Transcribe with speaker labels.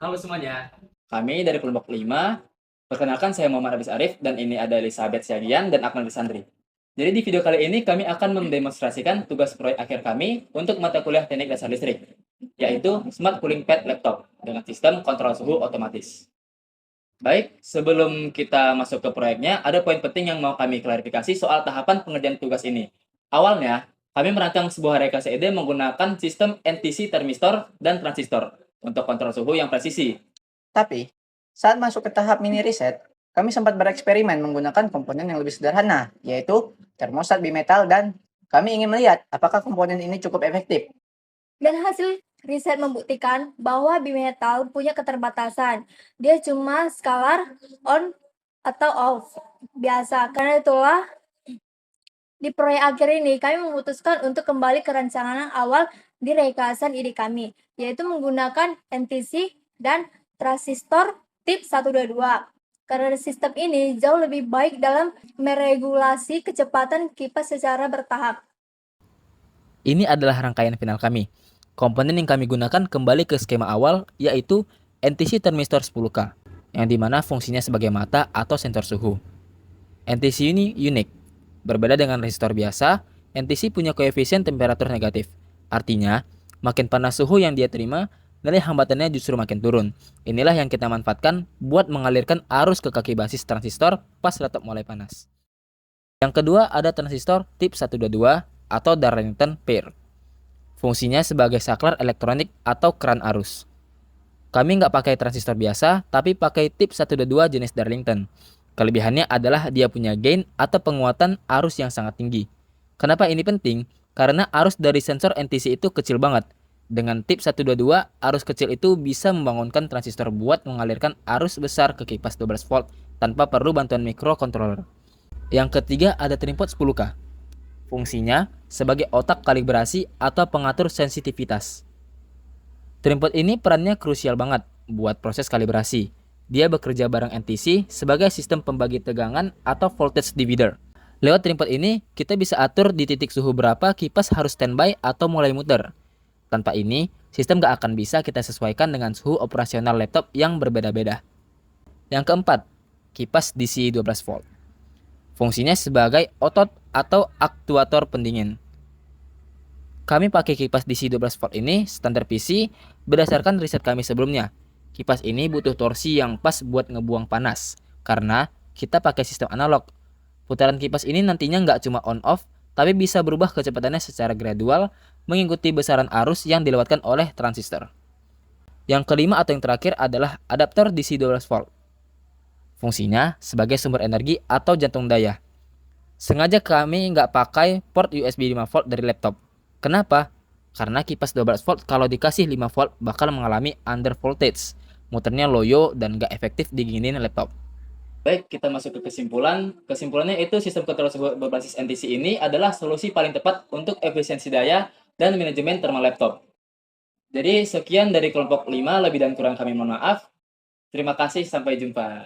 Speaker 1: Halo semuanya, kami dari kelompok 5. Perkenalkan saya Muhammad Abis Arif dan ini ada Elizabeth Siagian dan Akmal Risandri. Jadi di video kali ini kami akan mendemonstrasikan tugas proyek akhir kami untuk mata kuliah teknik dasar listrik, yaitu Smart Cooling Pad Laptop dengan sistem kontrol suhu otomatis. Baik, sebelum kita masuk ke proyeknya, ada poin penting yang mau kami klarifikasi soal tahapan pengerjaan tugas ini. Awalnya, kami merancang sebuah reka CED menggunakan sistem NTC termistor dan transistor untuk kontrol suhu yang presisi.
Speaker 2: Tapi, saat masuk ke tahap mini riset, kami sempat bereksperimen menggunakan komponen yang lebih sederhana, yaitu termostat bimetal, dan kami ingin melihat apakah komponen ini cukup efektif.
Speaker 3: Dan hasil riset membuktikan bahwa bimetal punya keterbatasan. Dia cuma scalar on atau off biasa. Karena itulah di proyek akhir ini kami memutuskan untuk kembali ke rancangan awal di rekasan ide kami, yaitu menggunakan NTC dan transistor tip 122. Karena sistem ini jauh lebih baik dalam meregulasi kecepatan kipas secara bertahap.
Speaker 4: Ini adalah rangkaian final kami. Komponen yang kami gunakan kembali ke skema awal, yaitu NTC termistor 10K, yang dimana fungsinya sebagai mata atau sensor suhu. NTC ini unik. Berbeda dengan resistor biasa, NTC punya koefisien temperatur negatif. Artinya, makin panas suhu yang dia terima, nilai hambatannya justru makin turun. Inilah yang kita manfaatkan buat mengalirkan arus ke kaki basis transistor pas laptop mulai panas. Yang kedua ada transistor tip 122 atau Darlington pair. Fungsinya sebagai saklar elektronik atau keran arus. Kami nggak pakai transistor biasa, tapi pakai tip 122 jenis Darlington. Kelebihannya adalah dia punya gain atau penguatan arus yang sangat tinggi. Kenapa ini penting? Karena arus dari sensor NTC itu kecil banget. Dengan tip 122, arus kecil itu bisa membangunkan transistor buat mengalirkan arus besar ke kipas 12 volt tanpa perlu bantuan microcontroller. Yang ketiga ada trinpot 10K. Fungsinya sebagai otak kalibrasi atau pengatur sensitivitas. Trinpot ini perannya krusial banget buat proses kalibrasi. Dia bekerja bareng NTC sebagai sistem pembagi tegangan atau voltage divider. Lewat trinpot ini, kita bisa atur di titik suhu berapa kipas harus standby atau mulai muter. Tanpa ini, sistem gak akan bisa kita sesuaikan dengan suhu operasional laptop yang berbeda-beda. Yang keempat, kipas DC 12 volt. Fungsinya sebagai otot atau aktuator pendingin. Kami pakai kipas DC 12 volt ini standar PC berdasarkan riset kami sebelumnya. Kipas ini butuh torsi yang pas buat ngebuang panas, karena kita pakai sistem analog. Putaran kipas ini nantinya nggak cuma on-off, tapi bisa berubah kecepatannya secara gradual mengikuti besaran arus yang dilewatkan oleh transistor. Yang kelima atau yang terakhir adalah adaptor DC 12 volt. Fungsinya sebagai sumber energi atau jantung daya. Sengaja kami nggak pakai port USB 5 volt dari laptop. Kenapa? Karena kipas 12 volt kalau dikasih 5 volt bakal mengalami under voltage. Muternya loyo dan nggak efektif diginin laptop.
Speaker 1: Baik, kita masuk ke kesimpulan. Kesimpulannya itu sistem kontrol suhu berbasis NTC ini adalah solusi paling tepat untuk efisiensi daya dan manajemen thermal laptop. Jadi sekian dari kelompok 5, lebih dan kurang kami mohon maaf. Terima kasih, sampai jumpa.